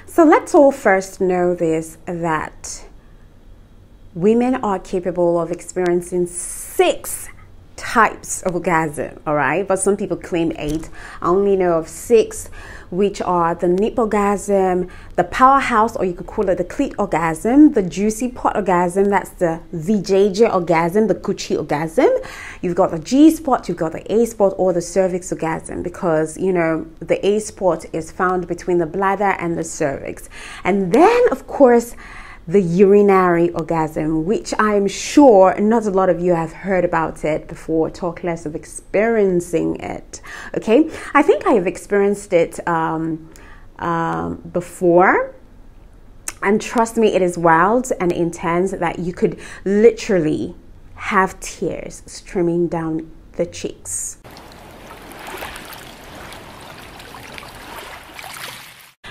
So let's all first know this, that women are capable of experiencing 6 types of orgasm, all right? But some people claim 8. I only know of 6, which are the nip orgasm, the powerhouse, or you could call it the clit orgasm, the juicy pot orgasm, that's the VJJ orgasm, the coochie orgasm. You've got the G spot, you've got the A spot, or the cervix orgasm, because, you know, the A spot is found between the bladder and the cervix. And then, of course, the urinary orgasm, which I'm sure not a lot of you have heard about it before, talk less of experiencing it. Okay, I think I have experienced it before, and trust me, it is wild and intense, that you could literally have tears streaming down the cheeks.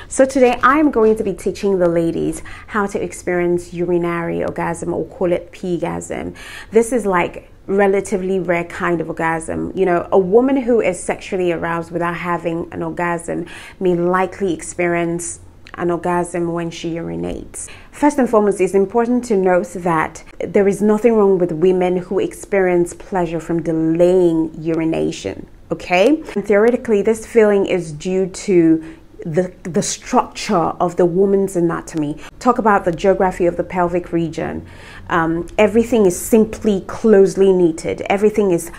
So today I'm going to be teaching the ladies how to experience urinary orgasm, or call it Peegasm. This is like relatively rare kind of orgasm. You know, a woman who is sexually aroused without having an orgasm may likely experience an orgasm when she urinates. First and foremost, it's important to note that there is nothing wrong with women who experience pleasure from delaying urination, okay? And theoretically, this feeling is due to the structure of the woman's anatomy. Talk about the geography of the pelvic region. Everything is simply closely knitted. Everything is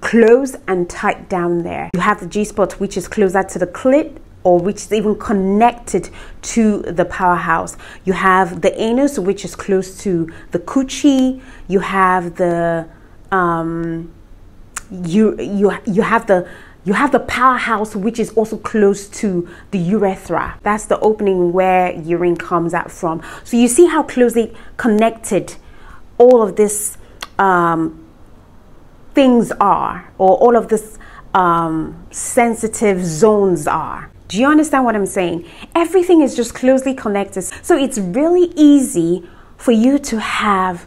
close and tight down there. You have the G-spot, which is closer to the clit, or which is even connected to the powerhouse. You have the anus, which is close to the coochie. You have the you have the powerhouse, which is also close to the urethra. That's the opening where urine comes out from. So you see how closely connected all of this things are, or all of this sensitive zones are. Do you understand what I'm saying? Everything is just closely connected. So it's really easy for you to have,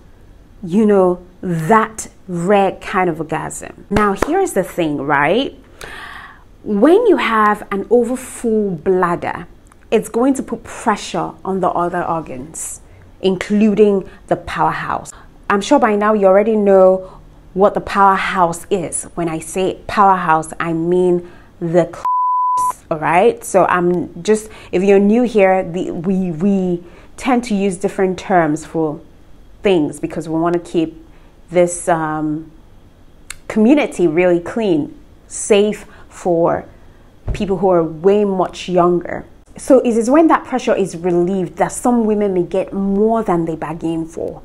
you know, that rare kind of orgasm. Now, here's the thing, right? When you have an overfull bladder, it's going to put pressure on the other organs, including the powerhouse. I'm sure by now you already know what the powerhouse is. When I say powerhouse, I mean the clitoris, all right? So I'm just, if you're new here, we tend to use different terms for things because we want to keep this community really clean, safe for people who are way much younger. So it is when that pressure is relieved that some women may get more than they bargain for.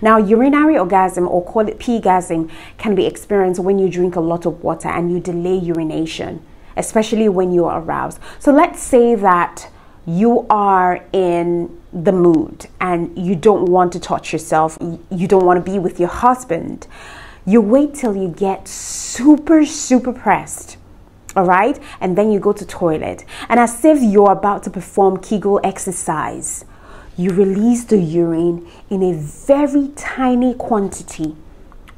Now, urinary orgasm, or call it Peegasm, can be experienced when you drink a lot of water and you delay urination, especially when you are aroused. So let's say that you are in the mood and you don't want to touch yourself, you don't want to be with your husband. You wait till you get super pressed, all right? And then you go to toilet. And as if you're about to perform Kegel exercise, you release the urine in a very tiny quantity,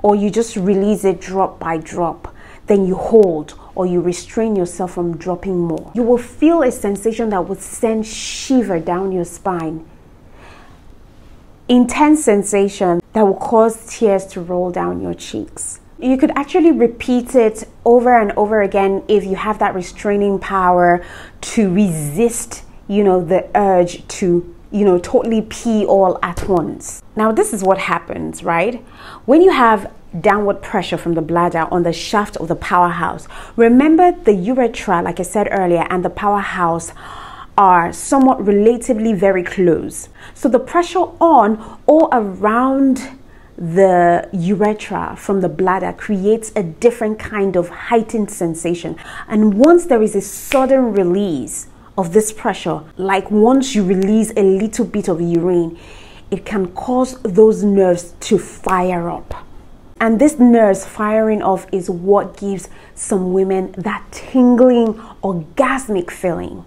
or you just release it drop by drop. Then you hold, or you restrain yourself from dropping more. You will feel a sensation that would send shiver down your spine. Intense sensation that will cause tears to roll down your cheeks. You could actually repeat it over and over again if you have that restraining power to resist, you know, the urge to, you know, totally pee all at once. Now, this is what happens, right? When you have downward pressure from the bladder on the shaft of the powerhouse, remember the urethra, like I said earlier, and the powerhouse are somewhat relatively very close. So the pressure on or around the urethra from the bladder creates a different kind of heightened sensation. And once there is a sudden release of this pressure, like once you release a little bit of urine, it can cause those nerves to fire up. And this nerves firing off is what gives some women that tingling, orgasmic feeling.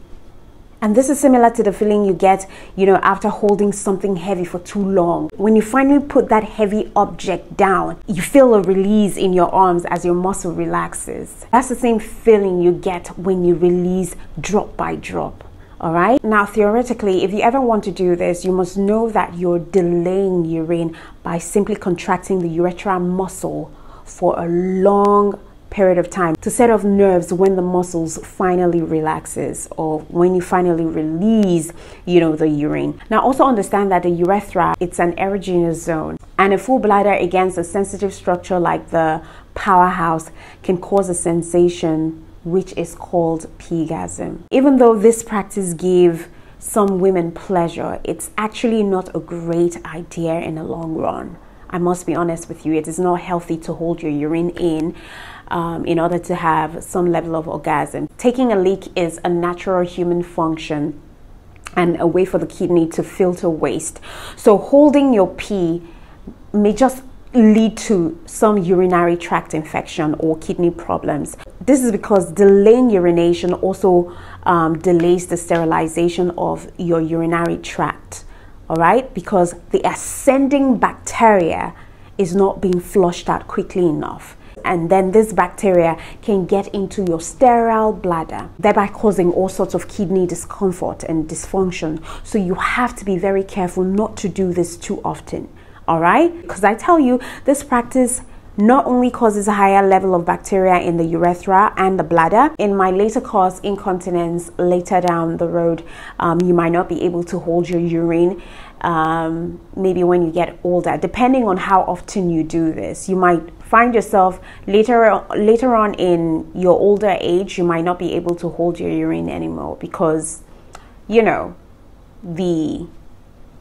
And this is similar to the feeling you get, you know, after holding something heavy for too long. When you finally put that heavy object down, you feel a release in your arms as your muscle relaxes. That's the same feeling you get when you release drop by drop. All right. Now, theoretically, if you ever want to do this, you must know that you're delaying urine by simply contracting the urethral muscle for a long period of time to set off nerves when the muscles finally relaxes, or when you finally release, the urine. Now, also understand that the urethra, it's an erogenous zone, and a full bladder against a sensitive structure like the powerhouse can cause a sensation which is called Peegasm. Even though this practice gives some women pleasure, it's actually not a great idea in the long run. I must be honest with you, it is not healthy to hold your urine in order to have some level of orgasm. Taking a leak is a natural human function and a way for the kidney to filter waste. So holding your pee may just lead to some urinary tract infection or kidney problems. This is because delaying urination also delays the sterilization of your urinary tract, all right? Because the ascending bacteria is not being flushed out quickly enough. And then this bacteria can get into your sterile bladder, thereby causing all sorts of kidney discomfort and dysfunction. So you have to be very careful not to do this too often. All right, because I tell you, this practice not only causes a higher level of bacteria in the urethra and the bladder. In my later course, incontinence, later down the road, you might not be able to hold your urine. Maybe when you get older, depending on how often you do this, you might find yourself later on in your older age, you might not be able to hold your urine anymore because, the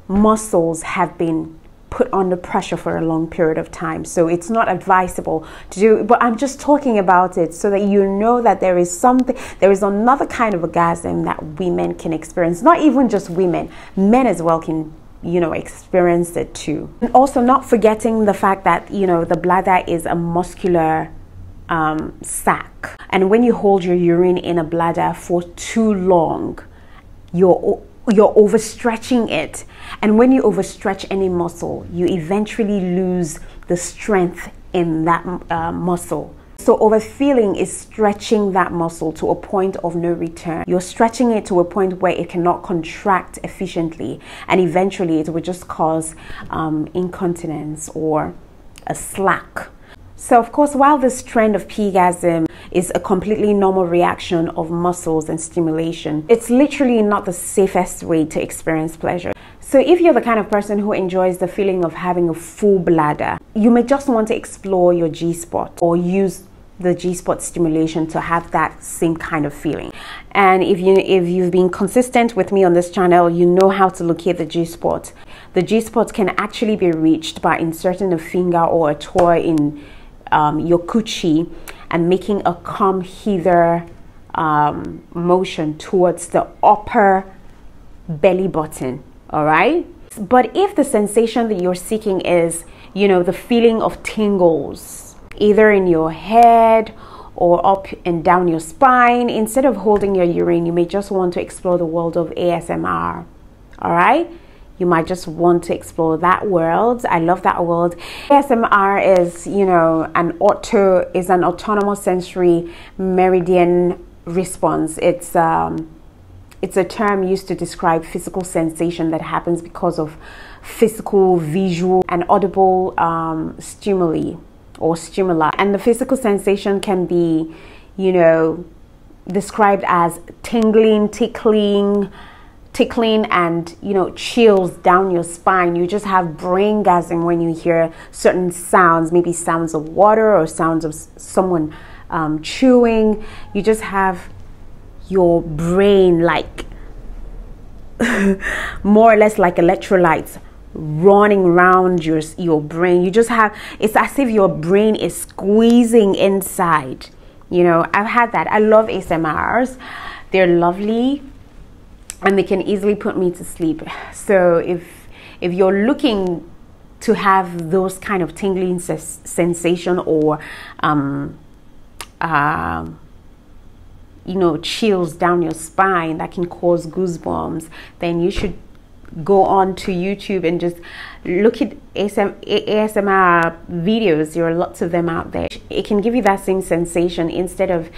muscles have been put under pressure for a long period of time. So it's not advisable to do, but I'm just talking about it so that you know that there is another kind of orgasm that women can experience. Not even just women, men as well can experience it too. And also not forgetting the fact that the bladder is a muscular sac, and when you hold your urine in a bladder for too long, you're overstretching it, and when you overstretch any muscle, you eventually lose the strength in that muscle. So overfilling is stretching that muscle to a point of no return. You're stretching it to a point where it cannot contract efficiently, and eventually it will just cause incontinence or a slack. So of course, while this trend of Peegasm is a completely normal reaction of muscles and stimulation, it's literally not the safest way to experience pleasure. So if you're the kind of person who enjoys the feeling of having a full bladder, you may just want to explore your G-spot or use the G-spot stimulation to have that same kind of feeling. And if you've been consistent with me on this channel, you know how to locate the G-spot. The G-spot can actually be reached by inserting a finger or a toy in your coochie and making a come hither motion towards the upper belly button. All right, but if the sensation that you're seeking is the feeling of tingles either in your head or up and down your spine, instead of holding your urine, you may just want to explore the world of ASMR. All right, you might just want to explore that world. I love that world. ASMR is, an autonomous sensory meridian response. It's a term used to describe physical sensation that happens because of physical, visual, and audible stimuli or stimuli. And the physical sensation can be, described as tingling, tickling, and chills down your spine. You just have braingasm when you hear certain sounds, maybe sounds of water or sounds of someone chewing. You just have your brain like more or less like electrolytes running around your brain. You just have, it's as if your brain is squeezing inside. I've had that. I love ASMRs. They're lovely and they can easily put me to sleep. So if you're looking to have those kind of tingling sensation or chills down your spine that can cause goosebumps, then you should go on to YouTube and just look at ASMR videos. There are lots of them out there. It can give you that same sensation instead of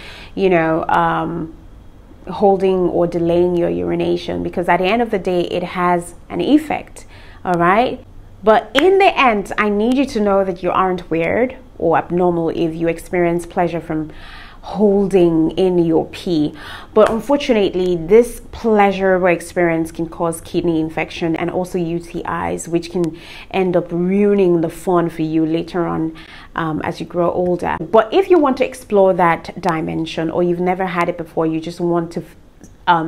holding or delaying your urination, because at the end of the day it has an effect. All right, but in the end, I need you to know that you aren't weird or abnormal if you experience pleasure from holding in your pee. But unfortunately, this pleasurable experience can cause kidney infection and also UTIs, which can end up ruining the fun for you later on as you grow older. But if you want to explore that dimension, or you've never had it before, you just want to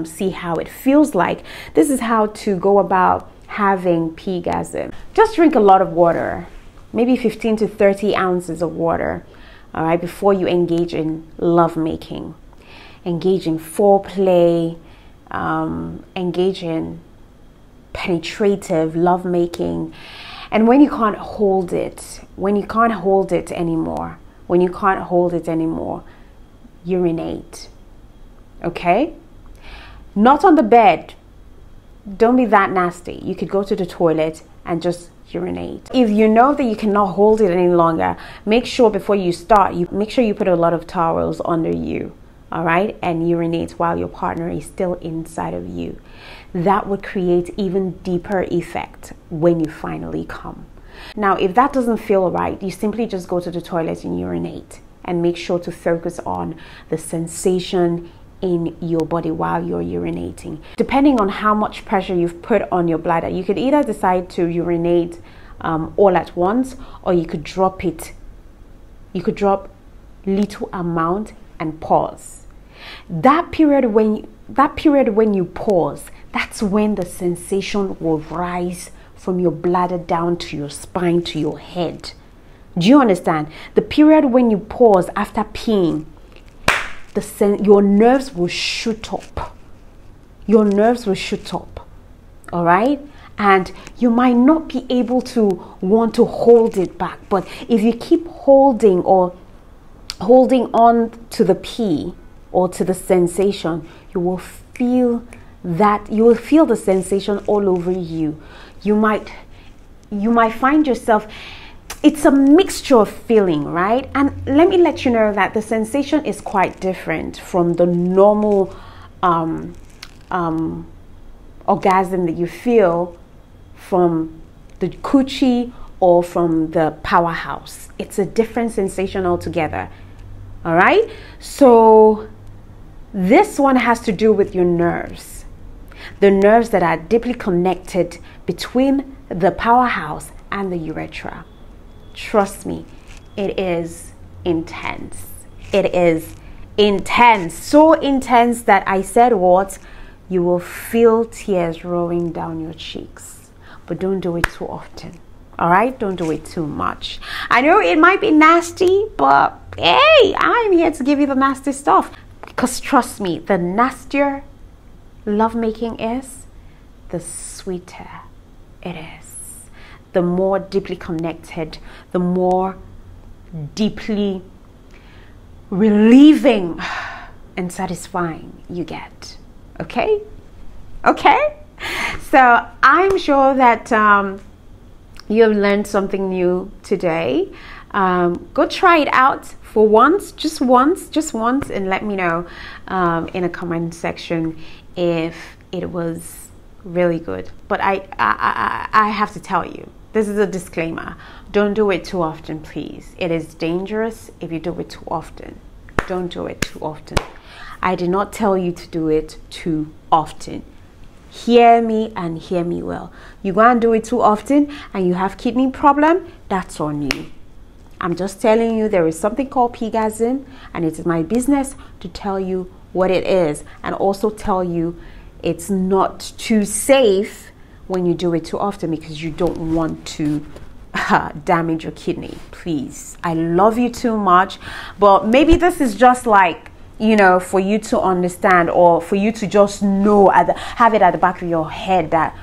see how it feels like, this is how to go about having Peegasm. Just drink a lot of water, maybe 15 to 30 ounces of water, all right, before you engage in lovemaking, engage in foreplay, engage in penetrative lovemaking. And when you can't hold it, anymore, urinate. Okay? Not on the bed. Don't be that nasty. You could go to the toilet and just urinate. If you know that you cannot hold it any longer, make sure before you start, make sure you put a lot of towels under you, all right, and urinate while your partner is still inside of you. That would create even deeper effect when you finally come. Now, if that doesn't feel right, you simply just go to the toilet and urinate, and make sure to focus on the sensation in your body while you're urinating. Depending on how much pressure you've put on your bladder, you could either decide to urinate all at once, or you could drop it. You could drop little amount and pause. That period when you pause, that's when the sensation will rise from your bladder down to your spine, to your head. Do you understand? The period when you pause after peeing, your nerves will shoot up. Your nerves will shoot up. All right? And you might not be able to want to hold it back. But if you keep holding on to the pee or to the sensation, you will feel the sensation all over you. You might find yourself, it's a mixture of feeling, right? And let me let you know that the sensation is quite different from the normal orgasm that you feel from the coochie or from the powerhouse. It's a different sensation altogether. All right? So this one has to do with your nerves. The nerves that are deeply connected between the powerhouse and the urethra. Trust me, it is intense. It is intense. So intense that I said what? You will feel tears rolling down your cheeks. But don't do it too often. All right? Don't do it too much. I know it might be nasty, but hey, I'm here to give you the nasty stuff. Because trust me, the nastier lovemaking is, the sweeter it is. The more deeply connected, the more deeply relieving and satisfying you get. Okay? Okay? So I'm sure that you have learned something new today. Go try it out for once, just once, and let me know in a comment section if it was really good. But I have to tell you, this is a disclaimer. Don't do it too often, please. It is dangerous if you do it too often. Don't do it too often. I did not tell you to do it too often. Hear me and hear me well. You go and do it too often and you have kidney problem, that's on you. I'm just telling you there is something called Peegasm, and it is my business to tell you what it is, and also tell you it's not too safe when you do it too often, because you don't want to damage your kidney. Please, I love you too much, but maybe this is just like, you know, for you to understand, or for you to just know, have it at the back of your head that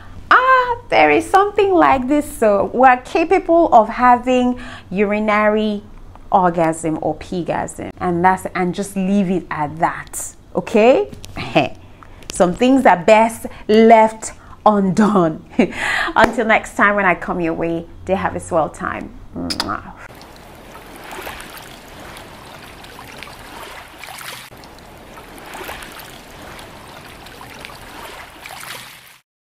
there is something like this. So we're capable of having urinary orgasm or Peegasm, and just leave it at that. Okay? Some things are best left undone. Until next time when I come your way, they have a swell time. Mwah.